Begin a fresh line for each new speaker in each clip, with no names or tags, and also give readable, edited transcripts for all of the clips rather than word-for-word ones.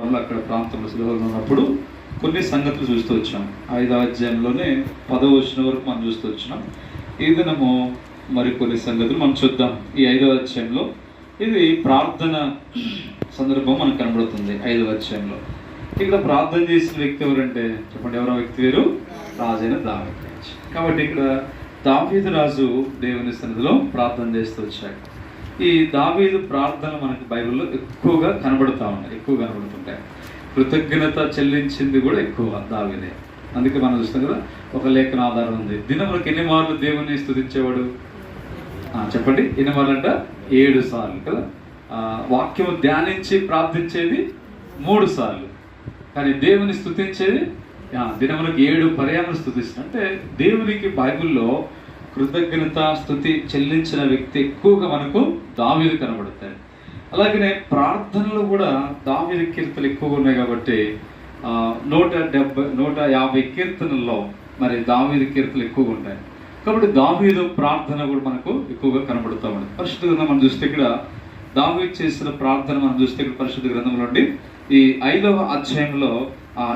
మళ్ళీ అక్కడ ప్రాంతంలో సులువులో ఉన్నప్పుడు కొన్ని సంగతులు చూస్తూ వచ్చాం. 5వ అధ్యాయంలోనే 10వ వచనం వరకు మనం చూస్తూ వచ్చినాం. ఈ దినము మరికొన్ని సంగతులు మనం చూద్దాం. ఈ 5వ అధ్యాయంలో ఇది ప్రార్థన సందర్భం మనకు కనబడుతుంది. 5వ అధ్యాయంలో ఇక్కడ ప్రార్థన చేసిన వ్యక్తి ఎవరంటే చెప్పండి, ఎవరో వ్యక్తి వేరు, రాజైన దావీదు. కాబట్టి ఇక్కడ దావీదు రాజు దేవుని సన్నిధిలో ప్రార్థన చేస్తూ వచ్చాడు. ఈ దావీదు ప్రార్థన మనకు బైబిల్లో ఎక్కువగా కనబడుతుంటాయి. కృతజ్ఞత చెల్లించింది కూడా ఎక్కువ దావీదే. అందుకే మనం చూస్తాం కదా, ఒక లేఖన ఆధారం ఉంది. దినములకు ఎన్ని మార్లు దేవుని స్తుతించేవాడు చెప్పండి, ఎన్ని మార్లు అంట? 7 సార్లు కదా. వాక్యం ధ్యానించి ప్రార్థించేది 3 సార్లు, కానీ దేవుని స్తుతించేది దినములకు 7 పర్యాములు స్తుతిస్తుంది. అంటే దేవునికి బైబిల్లో కృతజ్ఞత స్థుతి చెల్లించిన వ్యక్తి ఎక్కువగా మనకు దావీదు కనబడతాడు. అలాగనే ప్రార్థనలు కూడా దావీదు కీర్తనలు ఎక్కువగా ఉన్నాయి. కాబట్టి 150 కీర్తనల్లో మరి దావీదు కీర్తనలు ఎక్కువగా ఉంటాయి. కాబట్టి దావీదు ప్రార్థన కూడా మనకు ఎక్కువగా కనబడుతూ ఉంటుంది. పరిశుద్ధ గ్రంథం మనం చూస్తే ఇక్కడ దావీదు చేసిన ప్రార్థన మనం చూస్తే ఇక్కడ పరిశుద్ధ గ్రంథంలో నుండి ఈ 5వ అధ్యాయంలో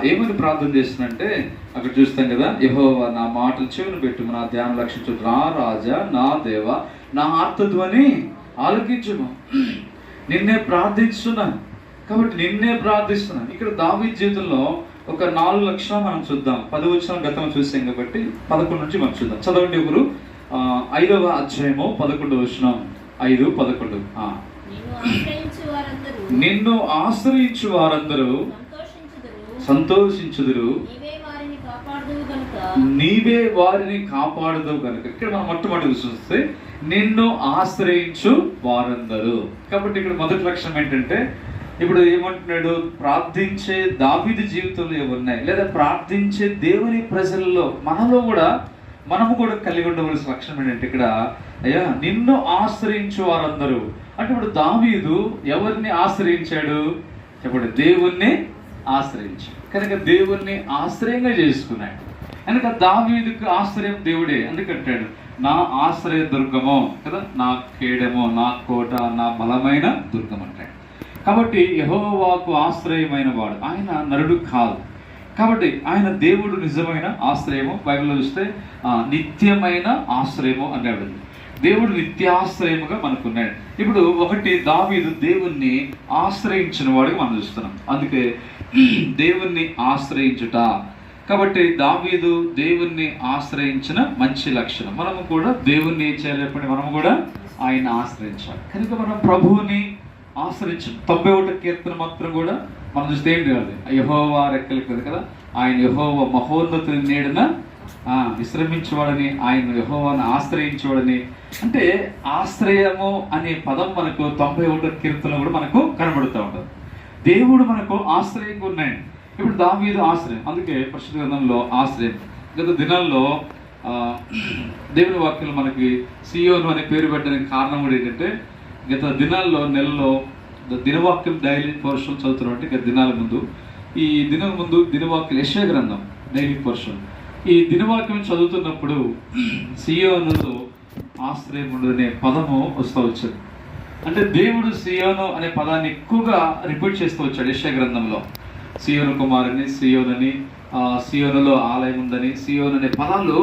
ఏమని ప్రార్థన చేస్తుందంటే అక్కడ చూస్తాం కదా, యెహోవా నా మాటలు చెవిని పెట్టుము, నా ధ్యానం లక్షించు, నా రాజా నా దేవ నా ఆర్తధ్వని ఆలకించుము, నిన్నే ప్రార్థిస్తున్నాను. కాబట్టి నిన్నే ప్రార్థిస్తున్నాను. ఇక్కడ దావీదు జీవితంలో ఒక 4 లక్షణాలు మనం చూద్దాం. 10 వచనాలు గతంలో చూసాం కాబట్టి 11 నుంచి మనం చూద్దాం. చదవండి ఒకరు. 5వ అధ్యాయము 11వ వచనం. 5:11. నిన్ను ఆశ్రయించు వారందరూ సంతోషించుదురు, నీవే వారిని కాపాడుదువు కనుక. ఇక్కడ మనం మొట్టమొదటి చూస్తే నిన్ను ఆశ్రయించు వారందరూ. కాబట్టి ఇక్కడ మొదటి లక్షణం ఏంటంటే, ఇప్పుడు ఏమంటున్నాడు, ప్రార్థించే దావీదు జీవితంలో ఏమున్నాయి, లేదా ప్రార్థించే దేవుని ప్రజల్లో మనము కూడా కలిగి ఉండవలసిన లక్షణం ఏంటంటే, ఇక్కడ అయ్యా నిన్ను ఆశ్రయించు వారందరూ అంటే ఇప్పుడు దావీదు ఎవరిని ఆశ్రయించాడు చెప్పండి, దేవుణ్ణి ఆశ్రయించాడు. కనుక దేవుణ్ణి ఆశ్రయంగా చేసుకున్నాడు. కనుక దావీదుకు ఆశ్రయం దేవుడే. అందుకంటాడు నా ఆశ్రయ దుర్గమో కదా, నా కేడమో, నా కోట, నా బలమైన దుర్గం అంటాడు. కాబట్టి యెహోవాకు ఆశ్రయమైన వాడు, ఆయన నరుడు కాదు. కాబట్టి ఆయన దేవుడు నిజమైన ఆశ్రయము. బైబిల్లో చూస్తే నిత్యమైన ఆశ్రయము అన్నాడు. దేవుడు నిత్యాశ్రయముగా మనకున్నాడు. ఇప్పుడు ఒకటి, దావీదు దేవుణ్ణి ఆశ్రయించిన వాడిగా మనం చూస్తున్నాం. అందుకే దేవుణ్ణి ఆశ్రయించుట. కాబట్టి దావీదు దేవుణ్ణి ఆశ్రయించిన మంచి లక్షణం. మనము కూడా దేవుణ్ణి ఏం చేయాలి చెప్పండి, మనము కూడా ఆయన ఆశ్రయించాలి. కనుక మనం ప్రభువుని ఆశ్రయించాం. 91 కీర్తన మాత్రం కూడా మనం చూస్తే ఏంటి కాదు, యెహోవా రెక్కలు కదా, ఆయన యెహోవా మహోన్నతుని నీడన విశ్రమించేవాడని, ఆయన యెహోవాను ఆశ్రయించేవాడని. అంటే ఆశ్రయము అనే పదం మనకు 91 కీర్తనలో కూడా మనకు కనబడుతూ ఉంటుంది. దేవుడు మనకు ఆశ్రయంగా ఉన్నాడు. ఇప్పుడు దావీదు ఆశ్రయం. అందుకే పరిశుద్ధ గ్రంథంలో ఆశ్రయం. గత దినాల్లో దేవుని వాక్యం మనకి సియోను అనే పేరు పెట్టడానికి కారణం కూడా ఏంటంటే, గత దినాల్లో నెలలో దినవాక్యం డైలీ పోర్షన్ చదువుతున్నాం. అంటే గత దినాల ముందు, ఈ దినం ముందు దినవాక్యం యెషయా గ్రంథం డైలీ పోర్షన్. ఈ దినవాక్యం చదువుతున్నప్పుడు సియోనులో ఆశ్రయం అనే పదము వస్తూ వచ్చాడు. అంటే దేవుడు సియోను అనే పదాన్ని ఎక్కువగా రిపీట్ చేస్తూ వచ్చాడు యెషయా గ్రంథంలో. సియోను కుమారుని, సియోనని, సియోనులో ఆలయం ఉందని, సియోను అనే పదాలు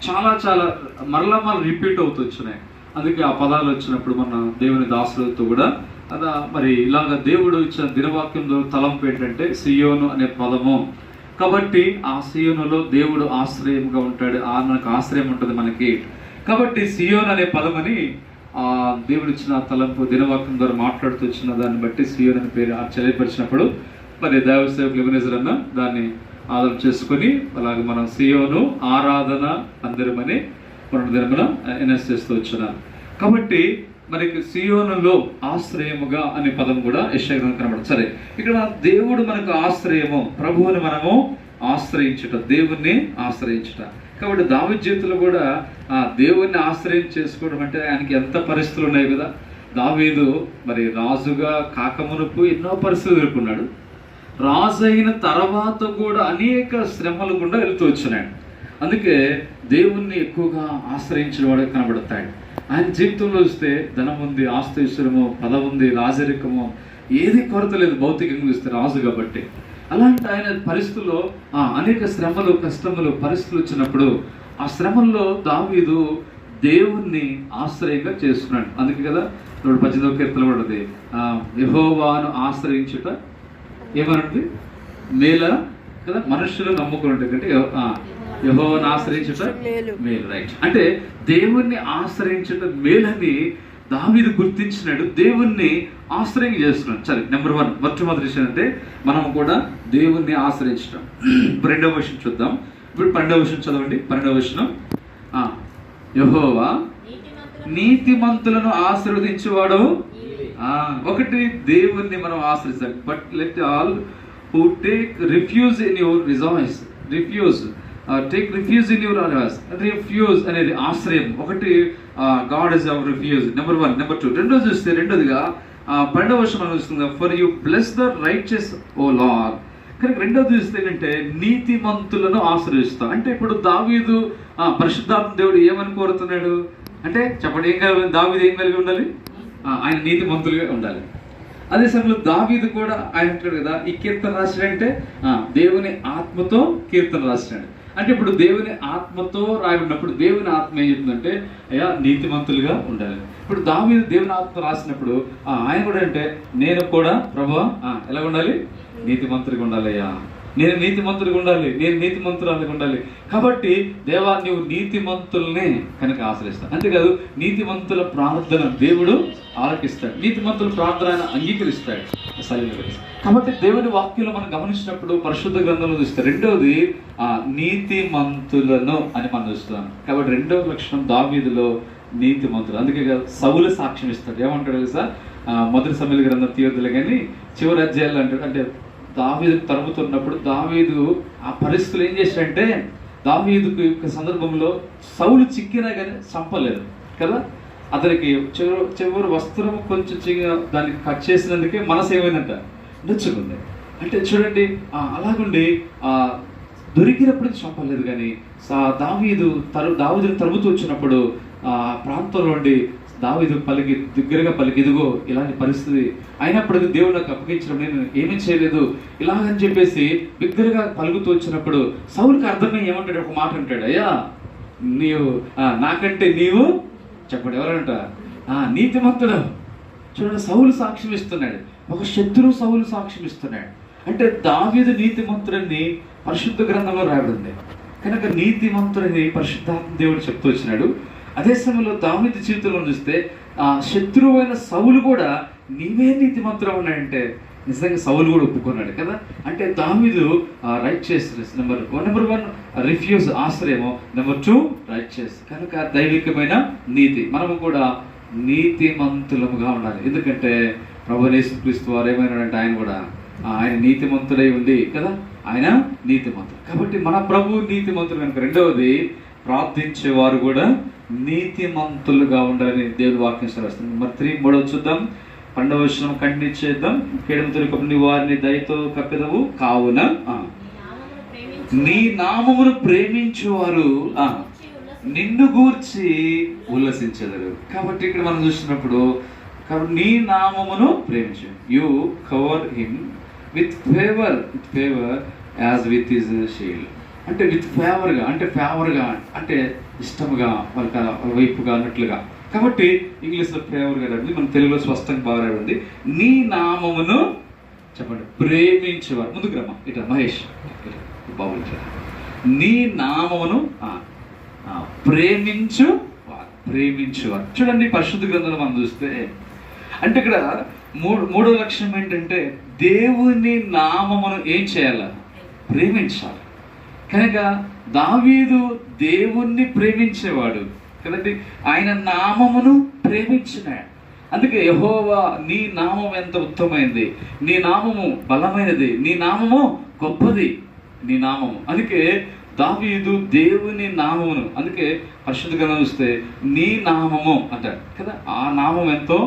చాలా మరలా రిపీట్ అవుతూ వచ్చినాయి. అందుకే ఆ పదాలు వచ్చినప్పుడు మన దేవుని దాసులతో కూడా మరి ఇలాగ దేవుడు ఇచ్చిన దినవాక్యంలో తలంపు ఏంటంటే సియోను అనే పదము. కాబట్టి ఆ సియోనులో దేవుడు ఆశ్రయంగా ఉంటాడు, మనకు ఆశ్రయం ఉంటుంది మనకి. కాబట్టి సియోను అనే పదమని దేవుడు ఇచ్చిన తలంపు దినవాక్యం ద్వారా మాట్లాడుతూ వచ్చిన దాన్ని బట్టి సియోను అనే పేరు తెలియపరిచినప్పుడు మరి దైవ సేవకులు ఎబెనెజర్ అన్న దాన్ని ఆధారం చేసుకొని అలాగే మనం సియోను ఆరాధన అందరమని పునర్దినమున ఎన్ఎస్ చేస్తూ వచ్చినారు. కాబట్టి మనకి సియోనులో ఆశ్రయముగా అనే పదం కూడా యెషయా గ్రంథంలో కనబడుతుంది. సరే, ఇక్కడ దేవుడు మనకు ఆశ్రయము, ప్రభువుని మనము ఆశ్రయించుట, దేవుణ్ణి ఆశ్రయించుట. కాబట్టి దావీదు జీవితంలో కూడా దేవుణ్ణి ఆశ్రయం చేసుకోవడం అంటే ఆయనకి ఎంత పరిస్థితులు ఉన్నాయి కదా. దావీదు మరి రాజుగా కాకమునుపు ఎన్నో పరిస్థితులు ఎదుర్కొన్నాడు. రాజు అయిన తర్వాత కూడా అనేక శ్రమలు గుండా వెళ్తూ వచ్చినాడు. అందుకే దేవుణ్ణి ఎక్కువగా ఆశ్రయించిన వాడే కనబడతాడు. ఆయన జీవితంలో చూస్తే ధనం ఉంది, ఆస్తి ఐశ్వర్యము, పదవి ఉంది, రాజరికము, ఏది కొరత లేదు భౌతికంగా చూస్తే రాజు కాబట్టి. అలాంటి ఆయన పరిస్థితుల్లో అనేక శ్రమలు, కష్టములు, పరిస్థితులు వచ్చినప్పుడు ఆ శ్రమల్లో దావీదు దేవుణ్ణి ఆశ్రయంగా చేసుకున్నాడు. అందుకే కదా 18వ కీర్తన కూడా ఉంది, యెహోవాను ఆశ్రయించుట ఏమనండి మేల కదా, మనుషులు నమ్ముకున్నట్టు కంటే యెహోవాను ఆశ్రయించుట మేలు. రైట్, అంటే దేవుణ్ణి ఆశ్రయించుట మేలని దావీదు గుర్తించినాడు, దేవుణ్ణి ఆశ్రయం చేస్తున్నాడు. సరే, నెంబర్ 1 మొట్టమొదటి విషయం అంటే మనం కూడా దేవుణ్ణి ఆశ్రయించడం. రెండవ విషయం చూద్దాం. ఇప్పుడు 12వ విషయం చదవండి. 12వ విషయం, యెహోవా నీతిమంతులను ఆశీర్వదించేవాడు. ఒకటి దేవుణ్ణి మనం ఆశ్రయిస్తాం. But let all who take refuge in your rejoice, take refuge in your refuge అనేది ఆశ్రయం. ఒకటి God is our refuge, number 1. Number 2, రెండోది చూస్తే రెండోదిగా 12వ వర్షం మనం చూస్తుంది, for you bless the righteous O Lord. కనుక రెండోది చూస్తే ఏంటంటే నీతిమంతులను ఆశ్రయిస్తాం. అంటే ఇప్పుడు దావీదు పరిశుద్ధాత్మ దేవుడు ఏమని కోరుతున్నాడు అంటే చెప్పండి, ఏం కలిగి దావీదు ఏం కలిగి ఉండాలి? ఆయన నీతిమంతులుగా ఉండాలి. అదే సమయంలో దావీదు కూడా ఆయన అంటాడు కదా, ఈ కీర్తన రాసినంటే దేవుని ఆత్మతో కీర్తన రాసినాడు. అంటే ఇప్పుడు దేవుని ఆత్మతో రాయబడినప్పుడు దేవుని ఆత్మ ఏం చెప్తుందంటే అయ్యా నీతిమంతులుగా ఉండాలి. ఇప్పుడు దావీదు దేవుని ఆత్మ రాసినప్పుడు ఆయన కూడా అంటే నేను కూడా ప్రభువా ఎలా ఉండాలి? నీతిమంతులుగా ఉండాలి అయ్యా, నేను నీతిమంతులుగా ఉండాలి, నేను నీతిమంతురాలుగా ఉండాలి. కాబట్టి దేవా నువ్వు నీతిమంతుల్ని కనుక ఆశ్రయిస్తాడు. అంతేకాదు నీతిమంతుల ప్రార్థన దేవుడు ఆలకిస్తాడు, నీతిమంతుల ప్రార్థన ఆయన అంగీకరిస్తాడు. కాబట్టి దేవుని వాక్యంలో మనం గమనించినప్పుడు పరిశుద్ధ గ్రంథంలో చూస్తే రెండవది నీతిమంతులను అని మనం చూస్తున్నాం. కాబట్టి రెండవ లక్షణం దావీదులో నీతిమంతులు. అందుకే సౌలు సాక్ష్యం ఇస్తాడు. ఏమంటాడు తెలుసా? మొదటి సమూయేలు గ్రంథం తీయొద్దులే కానీ చివరి అధ్యాయాలు అంటాడు, అంటే దావీదు తరుముతున్నప్పుడు దావీదు ఆ పరిస్థితులు ఏం చేశాడంటే దావీదుకు యొక్క సందర్భంలో సౌలు చిక్కినా కానీ చంపలేదు కదా, అతనికి చివరి వస్త్రం కొంచెం దానికి కట్ చేసినందుకే మనసు ఏమైందంట నొచ్చుకుంది. అంటే చూడండి అలాగుండి దొరికినప్పుడు చంపలేదు, కానీ దావీదుని తరుముతూ వచ్చినప్పుడు ప్రాంతంలో ఉండి దావీదు దగ్గరగా పలికి ఇదిగో ఇలాంటి పరిస్థితి అయినప్పటికీ దేవుడు నాకు అప్పగించడం, నేను ఏమీ చేయలేదు ఇలాగని చెప్పేసి బిగ్గరగా పలుకుతూ వచ్చినప్పుడు సౌలుకి అర్థమై ఏమంటాడు? ఒక మాట అంటాడు, అయ్యా నీవు నాకంటే నీవు చెప్పండి ఎవరంట నీతిమంతుడు. చూడండి, సౌలు సాక్ష్యం ఇస్తున్నాడు, ఒక శత్రువు సౌలు సాక్ష్యం ఇస్తున్నాడు. అంటే దావీదు నీతిమంతుడని పరిశుద్ధ గ్రంథంలో రాయబడింది కనుక నీతిమంతుడని పరిశుద్ధాత్మ దేవుడు చెప్తూ వచ్చినాడు. అదే సమయంలో దావీదు జీవితంలో చూస్తే శత్రువు అయిన సౌలు కూడా నీవే నీతిమంతుడు ఉన్నాడంటే నిజంగా సౌలు కూడా ఒప్పుకున్నాడు కదా. అంటే దావీదు రైట్ చేసి నెంబర్ 1 రిఫ్యూజ్ ఆశ్రయము, నెంబర్ 2 రైట్ చేసి కనుక దైవికమైన నీతి. మనము కూడా నీతిమంతులముగా ఉండాలి. ఎందుకంటే ప్రభువు యేసుక్రీస్తు వారు ఏమైనాడంటే ఆయన కూడా ఆయన నీతిమంతుడై ఉంది కదా, ఆయన నీతిమంతుడు. కాబట్టి మన ప్రభు నీతిమంతుడు కనుక రెండవది ప్రార్థించేవారు కూడా నీతిమంతులుగా ఉండాలని దేవుని వాక్యం సెలవిస్తుంది. నెంబర్ 3 మూడవది చూద్దాం. 12వ వచనం కంటిన్యూ చేద్దాం. కేడముతోని వారిని దయతో కప్పెదవు కావున నీ నామమును ప్రేమించేవారు నిన్ను గూర్చి ఉల్లసించెదరు. కాబట్టి ఇక్కడ మనం చూసినప్పుడు నీ నామమును ప్రేమించు, you cover him with favour as with his shield. అంటే విత్ ఫేవర్గా అంటే ఇష్టముగా వాళ్ళ వైపుగా అన్నట్లుగా. కాబట్టి ఇంగ్లీష్లో ఫేవర్గా రాబడింది, మన తెలుగులో స్పష్టంగా బాగా రాబడింది. నీ నామమును చెప్పండి ప్రేమించేవారు. ముందుకు రమ్మా ఇట్లా మహేష్ బాబు, నీ నామమును ప్రేమించేవారు. చూడండి పరిశుద్ధ గ్రంథంలో మనం చూస్తే అంటే ఇక్కడ మూడో లక్ష్యం ఏంటంటే దేవుని నామమును ఏం చేయాలి? ప్రేమించాలి. కనుక దావీదు దేవుణ్ణి ప్రేమించేవాడు కదండి, ఆయన నామమును ప్రేమించినాడు. అందుకే యెహోవా నీ నామం ఎంత ఉత్తమమైనది, నీ నామము బలమైనది, నీ నామము గొప్పది, నీ నామము. అందుకే దావీదు దేవుని నామమును, అందుకే పరిశుద్ధ గ్రంథం చూస్తే నీ నామము అంటాడు కదా, ఆ నామం ఎంతో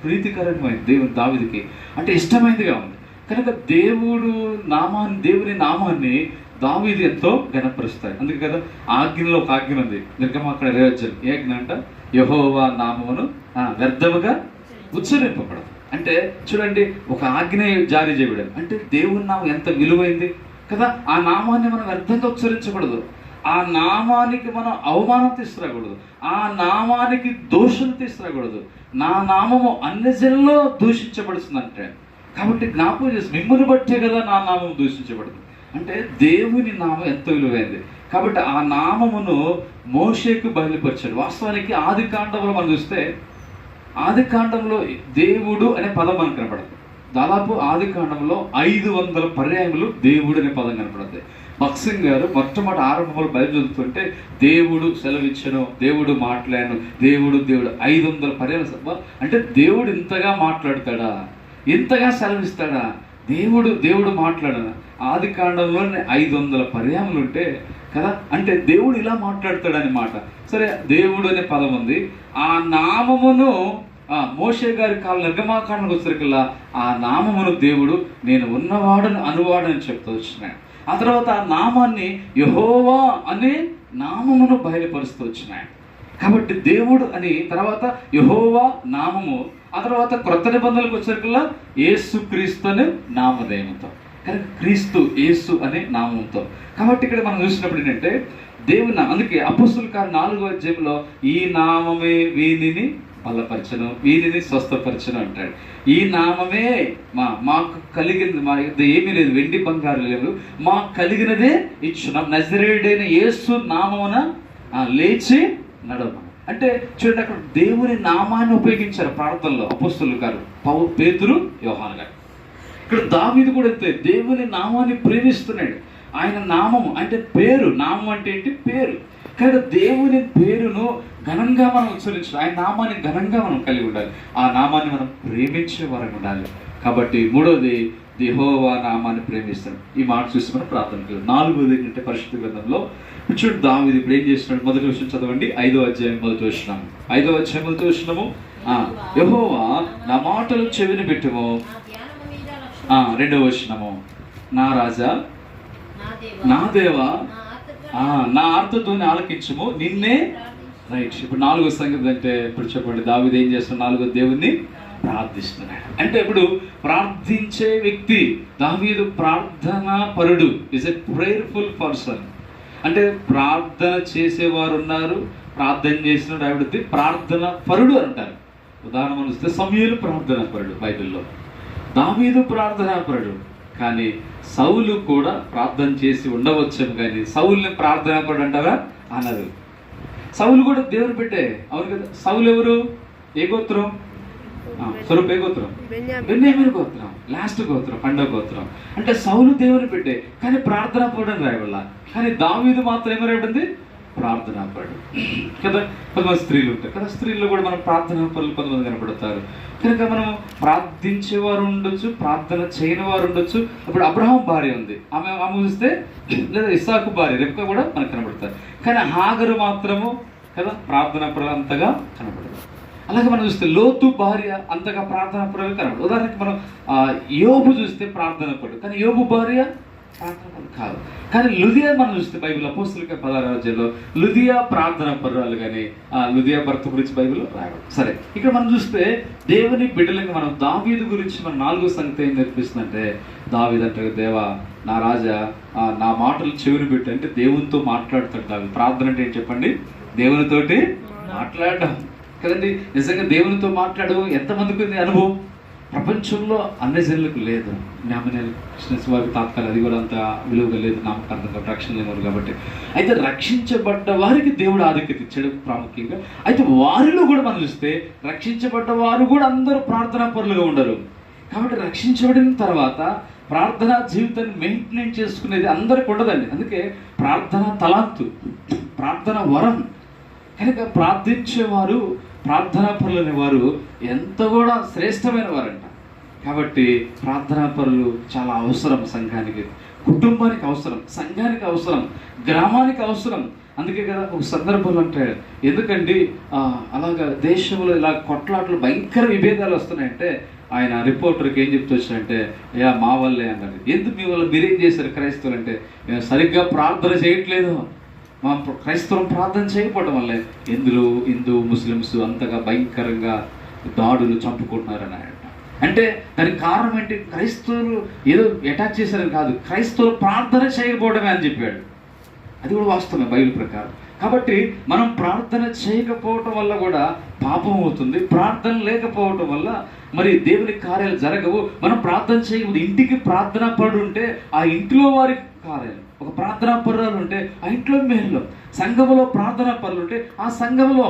ప్రీతికరమైనది దేవుని దావీదుకి, అంటే ఇష్టమైనదిగా ఉంది. కనుక దేవుని నామాన్ని దావీదు ఎంతో ఘనపరుస్తాడు. అందుకే కదా ఆజ్ఞలో ఒక ఆజ్ఞ ఉంది, నిర్గమాకాండ 20 ఏ ఆజ్ఞ అంట? యెహోవా నామమును వ్యర్థముగా ఉచ్చరింపబడదు. అంటే చూడండి, ఒక ఆజ్ఞ జారీ చేయబడింది అంటే దేవుని నామం ఎంత విలువైంది కదా. ఆ నామాన్ని మనం వ్యర్థంగా ఉచ్చరించకూడదు, ఆ నామానికి మనం అవమానం తీసుకురాకూడదు, ఆ నామానికి దోషం తీసుకురాకూడదు. నా నామము అన్ని జనుల్లో దూషించబడుతుందంటే, కాబట్టి జ్ఞాపకం చేసి మిమ్మల్ని బట్టే కదా నా నామం దూషించబడుతుంది. అంటే దేవుని నామం ఎంతో విలువైంది. కాబట్టి ఆ నామమును మోషేకు బయలుపరిచాడు. వాస్తవానికి ఆది కాండంలో మనం చూస్తే, ఆది కాండంలో దేవుడు అనే పదం మనకు కనపడుతుంది. దాదాపు ఆది కాండంలో 500 పర్యాయములు దేవుడు అనే పదం కనపడుతుంది. భక్సింగ్ గారు మొట్టమొదటి ఆరంభంలో బయలు చదువుతుంటే దేవుడు సెలవిచ్చను, దేవుడు మాట్లాడాను, దేవుడు 500 పర్యాలు. అంటే దేవుడు ఇంతగా మాట్లాడతాడా, ఇంతగా సెలవిస్తాడా? దేవుడు మాట్లాడను. ఆది కాండంలోనే 500 పర్యాములు ఉంటే కదా, అంటే దేవుడు ఇలా మాట్లాడతాడని మాట. సరే, దేవుడు అనే పదం ఉంది. ఆ నామమును మోషే గారి కాళ్ళ నిర్గమాకాండకు వచ్చేసరికల్లా ఆ నామమును దేవుడు నేను ఉన్నవాడను అనువాడని చెప్తూ వచ్చినాడు. ఆ తర్వాత ఆ నామాన్ని యెహోవా అనే నామమును బయలుపరుస్తూ వచ్చినాడు. కాబట్టి దేవుడు అని, తర్వాత యెహోవా నామము, ఆ తర్వాత క్రొత్త నిబంధనలకు వచ్చేసరికల్లా యేసు క్రీస్తు అనే నామధేయంతో, కనుక క్రీస్తు యేసు అనే నామంతో. కాబట్టి ఇక్కడ మనం చూసినప్పుడు ఏంటంటే దేవుని, అందుకే అపోస్తలుల కార్యం 4వ అధ్యాయంలో ఈ నామమే వీనిని బలపరచను, వీరిని స్వస్థపరచను అంటాడు. ఈ నామమే మాకు కలిగినది, మా యొక్క ఏమీ లేదు, వెండి బంగారు లేదు, మాకు కలిగినదే ఇచ్చున్నాం, నజరేయుడైన యేసు నామమున లేచి నడవమని. అంటే చూడండి, అక్కడ దేవుని నామాన్ని ఉపయోగించారు ప్రార్థనలో అపోస్తలుల గారు, పేతురు, యోహాను గారు. ఇక్కడ దావీదు కూడా అంతే, దేవుని నామాన్ని ప్రేమిస్తున్నాడు. ఆయన నామము అంటే పేరు, నామం అంటే ఏంటి? పేరు. కానీ దేవుని పేరును ఘనంగా మనం ఉచ్చరించాలి, ఆయన నామాన్ని ఘనంగా మనం కలిగి ఉండాలి, ఆ నామాన్ని మనం ప్రేమించే వారికి ఉండాలి. కాబట్టి మూడవది, యెహోవా నామాన్ని ప్రేమిస్తాడు. ఈ మాట చూసి మనం ప్రార్థన. 4వది ఏంటంటే పరిశుద్ధ గ్రంథంలో చూడు దావీదు ఇప్పుడు ఏం చేస్తున్నాడు. మొదటి విషయం చదవండి, 5వ అధ్యాయం మొదటి వచనం. 5వ అధ్యాయం మొదటి వచనము, యెహోవా నా మాటలు చెవిని పెట్టుము. 2వ వచనము, నా రాజా నా దేవా నా ఆర్తతోనే ఆలకించము నిన్నే. రైట్. ఇప్పుడు 4వ సంగతి అంటే ఇప్పుడు చెప్పండి, దావీదు ఏం చేస్తున్నాడు? 4వ దేవుణ్ణి ప్రార్థిస్తున్నాడు. అంటే ఇప్పుడు ప్రార్థించే వ్యక్తి దావీదు ప్రార్థనా పరుడు, ఈజ్ ఎ ప్రేయర్ఫుల్ పర్సన్. అంటే ప్రార్థన చేసేవారు ఉన్నారు, ప్రార్థన చేసిన దావీదు ప్రార్థన పరుడు అంటారు. ఉదాహరణ చూస్తే సమూయేలు ప్రార్థనా పరుడు బైబిల్లో, దావీదు ప్రార్థనా పరుడు. కానీ సౌలు కూడా ప్రార్థన చేసి ఉండవచ్చాము, కానీ సౌలుని ప్రార్థనా పరుడు అంటారా? అనరు. సౌలు కూడా దేవుని పెట్టే, అవును కదా. సౌలు ఎవరు? ఏ గోత్రం? స్వరూప్. ఏ గోత్రం? బెన్యామీను గోత్రం, లాస్ట్ గోత్రం, పండగ గోత్రం. అంటే సౌలు దేవుని పెట్టే, కానీ ప్రార్థనా పరుడు అని రాయవల్ల. కానీ దావీదు మాత్రం ఏమో రాయబడింది? ప్రార్థనా పరుడు కదా. కొంతమంది స్త్రీలు ఉంటారు కదా, స్త్రీల్లో కూడా మనం ప్రార్థనా పరులు కొంతమంది కనపడతారు. కనుక మనం ప్రార్థించేవారు ఉండొచ్చు, ప్రార్థన చేయని వారు ఉండొచ్చు. ఇప్పుడు అబ్రహాం భార్య ఉంది, ఆమె చూస్తే, లేదా ఇస్సాకు భార్య రెబ్కా కూడా మనకు కనపడతారు. కానీ హాగరు మాత్రము కదా ప్రార్థనా పరులు అంతగా కనపడదు. అలాగే మనం చూస్తే లోతు భార్య అంతగా ప్రార్థనా పరులు కనపడదు. ఉదాహరణకి మనం యోబు చూస్తే ప్రార్థనా పరుడు, కానీ యోబు భార్య ప్రార్థన పరుడు కాదు. కానీ లుదియా మనం చూస్తే బైబిల్ అపోస్తలుల 16వ అధ్యాయంలో లుదియా ప్రార్థన పరురాలు, కానీ లుదియా భర్త గురించి బైబిల్లో రాయబడి. సరే, ఇక్కడ మనం చూస్తే దేవుని బిడ్డలకి మనం దావీదు గురించి మన 4వ సంగతి ఏం నేర్పిస్తుందంటే, దావీదు అంటే, దేవా నా రాజా నా మాటలు చెవిని పెట్టి, అంటే దేవునితో మాట్లాడతాడు దావీదు. ప్రార్థన అంటే ఏంటి చెప్పండి? దేవునితోటి మాట్లాడడం కదండి. నిజంగా దేవునితో మాట్లాడడం ఎంతమందికి ఉంది అనుభవం? ప్రపంచంలో అన్ని జనులకు లేదు. నామినల్ క్రిస్టియన్స్ వారికి తాత్కాలం అది కూడా అంత విలువగా లేదు, నామకార్థంగా రక్షణ లేనివారు కాబట్టి. అయితే రక్షించబడ్డ వారికి దేవుడు ఆధిక్యత ఇచ్చాడు ప్రాముఖ్యంగా. అయితే వారిలో కూడా మనం చూస్తే రక్షించబడ్డ వారు కూడా అందరూ ప్రార్థనా పరులుగా ఉండరు. కాబట్టి రక్షించబడిన తర్వాత ప్రార్థనా జీవితాన్ని మెయింటైన్ చేసుకునేది అందరికి ఉండదండి. అందుకే ప్రార్థనా తలాంతు, ప్రార్థన వరం. కనుక ప్రార్థించేవారు, ప్రార్థనా పరులు అనేవారు ఎంత కూడా శ్రేష్టమైన వారంట. కాబట్టి ప్రార్థనా పరులు చాలా అవసరం సంఘానికి, కుటుంబానికి అవసరం, సంఘానికి అవసరం, గ్రామానికి అవసరం. అందుకే కదా ఒక సందర్భంలో అంటే, ఎందుకండి అలాగా దేశంలో ఇలా కొట్లాటలు భయంకర విభేదాలు వస్తున్నాయంటే, ఆయన రిపోర్టర్కి ఏం చెప్తూ వచ్చారంటే, అయ్యా మా వల్లే అన్నారు. ఎందుకు మీ వల్ల మీరేం చేశారు క్రైస్తవులు అంటే, మేము సరిగ్గా ప్రార్థన చేయట్లేదు, మా క్రైస్తవం ప్రార్థన చేయకపోవడం వల్లే హిందూ ముస్లిమ్స్ అంతగా భయంకరంగా దాడులు చంపుకుంటున్నారని ఆయన. అంటే దానికి కారణం ఏంటి? క్రైస్తవులు ఏదో అటాక్ చేశారని కాదు, క్రైస్తవులు ప్రార్థన చేయకపోవడమే అని చెప్పాడు. అది కూడా వాస్తవమే బైబిల్ ప్రకారం. కాబట్టి మనం ప్రార్థన చేయకపోవటం వల్ల కూడా పాపం అవుతుంది. ప్రార్థన లేకపోవటం వల్ల మరి దేవుని కార్యాలు జరగవు. మనం ప్రార్థన చేయకపోతే, ఇంటికి ప్రార్థనా పరుడు ఉంటే ఆ ఇంట్లో వారి కార్యాలు, ఒక ప్రార్థనా పరురాలు ఉంటే ఆ ఇంట్లో మేలు, సంఘములో ప్రార్థనా పరులు ఉంటే ఆ సంఘములో,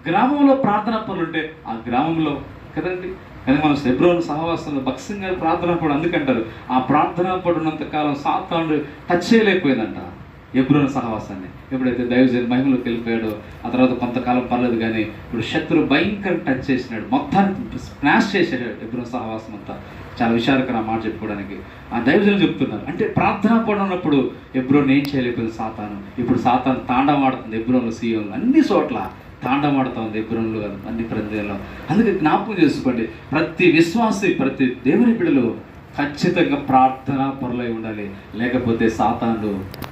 గ్రామంలో ప్రార్థనా పరులు ఉంటే ఆ గ్రామంలో కదండి. కానీ మనం హెబ్రోను సహవాసంలో భక్సింగ్ గారు ప్రార్థనా పడు అందుకంటారు, ఆ ప్రార్థనా పడున్నంత కాలం సాతానుడు టచ్ చేయలేకపోయిందంట హెబ్రోను సహవాసాన్ని. ఎప్పుడైతే దైవజన్ మహిమలోకి వెళ్ళిపోయాడో ఆ తర్వాత కొంతకాలం పర్లేదు, కానీ ఇప్పుడు శత్రువు భయంకరం టచ్ చేసినాడు, మొత్తాన్ని స్మాష్ చేసాడు హెబ్రోను సహవాసం అంతా. చాలా విచారకర మాట చెప్పుకోవడానికి ఆ దైవజనులు చెప్తున్నారు. అంటే ప్రార్థనా పడున్నప్పుడు హెబ్రోను ఏం చేయలేకపోయింది సాతాను. ఇప్పుడు సాతాను తాండవాడుతుంది హెబ్రోన్లో, సీయోన్లో, అన్ని చోట్ల తాండవాడుతూ ఉంది హెబ్రోన్లో, అన్ని ప్రదేశాల్లో. అందుకే జ్ఞాపకం చేసుకోండి, ప్రతి విశ్వాసి, ప్రతి దేవుని బిడ్డలు ఖచ్చితంగా ప్రార్థనా పరులై ఉండాలి. లేకపోతే సాతానుడు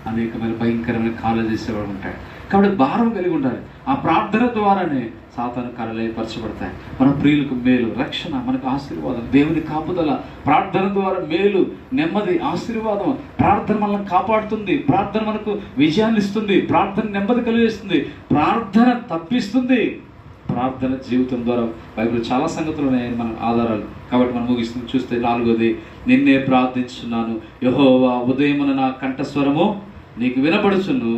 అనేకమైన భయంకరమైన కార్యాలు చేసేవాడు ఉంటాడు. కాబట్టి భారం కలిగి ఉండాలి. ఆ ప్రార్థన ద్వారానే సాతాను కార్యాలు పరచబడతాయి. మన ప్రియులకు మేలు, రక్షణ, మనకు ఆశీర్వాదం, దేవుని కాపుదల. ప్రార్థన ద్వారా మేలు, నెమ్మది, ఆశీర్వాదం. ప్రార్థన మనల్ని కాపాడుతుంది, ప్రార్థన మనకు విజయాన్ని ఇస్తుంది, ప్రార్థన నెమ్మది కలిగిస్తుంది, ప్రార్థన తప్పిస్తుంది. ప్రార్థన జీవితం ద్వారా బైబిల్ చాలా సంగతులు ఉన్నాయి మన ఆధారాలు. కాబట్టి మనం ముగిస్తుంది చూస్తే 4వది, నిన్నే ప్రార్థించున్నాను యెహోవా, ఉదయమున నా కంఠస్వరము నీకు వినపడుచును,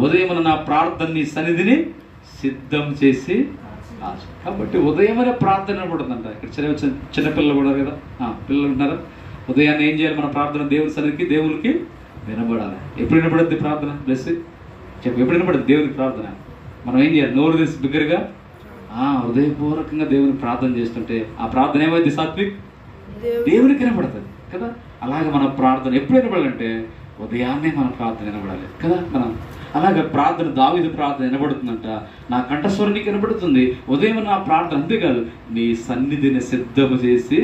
ఉదయమున నా ప్రార్థన నీ సన్నిధిని సిద్ధం చేసి. కాబట్టి ఉదయమనే ప్రార్థన వినపడుతుందంట. ఇక్కడ చిన్నపిల్లలు కూడా కదా, పిల్లలు ఉన్నారా? ఉదయాన్నే ఏం చేయాలి? మన ప్రార్థన దేవుని సన్నిధికి, దేవునికి వినపడాలి. ఎప్పుడు వినపడుద్ది ప్రార్థన? బ్లెస్ చెప్పు, ఎప్పుడు వినపడుద్ది దేవునికి ప్రార్థన? మనం ఏం చేయాలి? నోరు తీసి బిగ్గరగా హృదయపూర్వకంగా దేవుని ప్రార్థన చేస్తుంటే ఆ ప్రార్థన ఏమైంది? సాత్విక్, దేవునికి వినపడుతుంది కదా. అలాగే మన ప్రార్థన ఎప్పుడు వినపడాలంటే ఉదయాన్నే మన ప్రార్థన వినపడాలి కదా. మనం అలాగే ప్రార్థన, దావీదు ప్రార్థన వినబడుతుందంట, నా కంఠస్వరం నీకు వినపడుతుంది, ఉదయం నా ప్రార్థన. అంతేకాదు, నీ సన్నిధిని సిద్ధము చేసి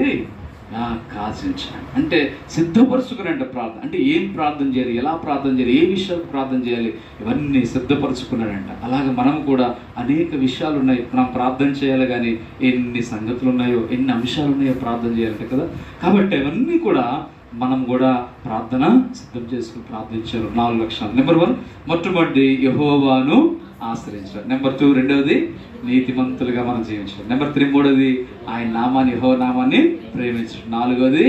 కాచించాను అంటే సిద్ధపరచుకున్నాడంట ప్రార్థన. అంటే ఏం ప్రార్థన చేయాలి, ఎలా ప్రార్థన చేయాలి, ఏ విషయాలు ప్రార్థన చేయాలి, ఇవన్నీ సిద్ధపరచుకున్నాడంట. అలాగే మనం కూడా అనేక విషయాలు ఉన్నాయి మనం ప్రార్థన చేయాలి, కానీ ఎన్ని సంగతులు ఉన్నాయో, ఎన్ని అంశాలు ఉన్నాయో ప్రార్థన చేయాలంటే కదా. కాబట్టి అవన్నీ కూడా మనం కూడా ప్రార్థన సిద్ధం చేసుకుని ప్రార్థించారు. 4 లక్షణాలు. నెంబర్ 1 మొట్టమొదటి యెహోవాను ఆశ్రయించడం. నెంబర్ 2 రెండవది నీతిమంతులుగా మనం జీవించడం. నెంబర్ 3 మూడవది ఆయన నామాన్ని, యెహోవా నామాన్ని ప్రేమించడం. 4వది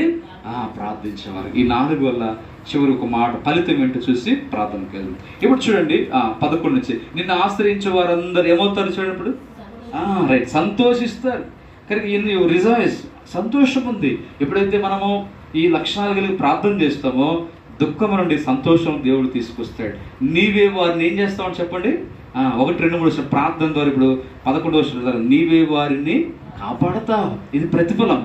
ప్రార్థించేవారు. ఈ 4 వల్ల చివరి ఒక మాట ఫలితం ఏంటో చూసి ప్రార్థనకి వెళ్దాం. ఇప్పుడు చూడండి 11 నుంచి, నిన్ను ఆశ్రయించే వారందరూ ఏమవుతారు చూడండి. ఇప్పుడు రైట్, సంతోషిస్తారు. కానీ రిజాయిస్, సంతోషం ఉంది. ఎప్పుడైతే మనము ఈ లక్షణాలు కలిగి ప్రార్థన చేస్తామో దుఃఖం నుండి సంతోషం దేవుడు తీసుకొస్తాడు. నీవే వారిని ఏం చేస్తామని చెప్పండి. 1, 2, 3 ప్రార్థన ద్వారా. ఇప్పుడు 11వ నీవే వారిని కాపాడతావు. ఇది ప్రతిఫలం.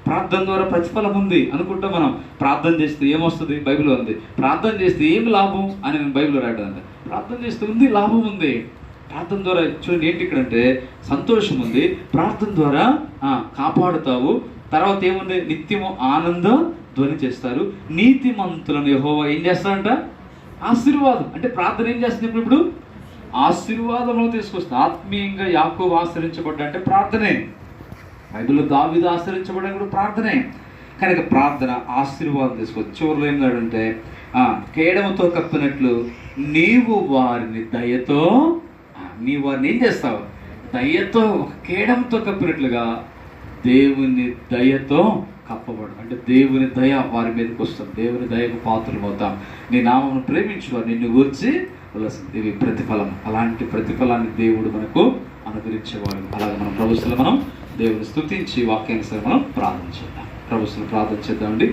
ప్రార్థన ద్వారా ప్రతిఫలం ఉంది అనుకుంటా. మనం ప్రార్థన చేస్తే ఏమొస్తుంది? బైబిల్లో ఉంది, ప్రార్థన చేస్తే ఏం లాభం అని నేను బైబిల్లో రాయడండి. ప్రార్థన చేస్తే ఉంది, లాభం ఉంది. ప్రార్థన ద్వారా చూడండి ఏంటి ఇక్కడంటే సంతోషం ఉంది, ప్రార్థన ద్వారా కాపాడుతావు. తర్వాత ఏముంది? నిత్యము ఆనందం ధ్వని చేస్తారు. నీతిమంతులను యెహోవా ఏం చేస్తాడంట? ఆశీర్వాదం. అంటే ప్రార్థన ఏం చేస్తుంది? ఇప్పుడు ఆశీర్వాదంలో తీసుకొస్తుంది. ఆత్మీయంగా యాకోబు ఆశ్రయించబడ్డా అంటే ప్రార్థనే. బైబిల్లో దావీదు ఆశ్రయించబడ్డా కూడా ప్రార్థనే. కనుక ప్రార్థన ఆశీర్వాదం తీసుకొస్తుంది. చివరిలో ఏమిటంటే కేడముతో కప్పినట్లు నీవు వారిని దయతో, నీవు వారిని ఏం చేస్తావు? దయతో, కేడంతో కప్పినట్లుగా దేవుని దయతో కప్పబడు. అంటే దేవుని దయ వారి మీదకి వస్తుంది. దేవుని దయకు పాత్రలు అవుతాం. నీ నామమును ప్రేమించువారు నిన్ను గూర్చి ఇవి ప్రతిఫలం. అలాంటి ప్రతిఫలాన్ని దేవుడు మనకు అనుగ్రహించేవాడు. అలాగే మనం ప్రభుత్వంలో మనం దేవుని స్తుతించి వాక్యానుసారం మనం ప్రార్థన చేద్దాం. ప్రభుత్వం ప్రార్థన చేద్దామండి.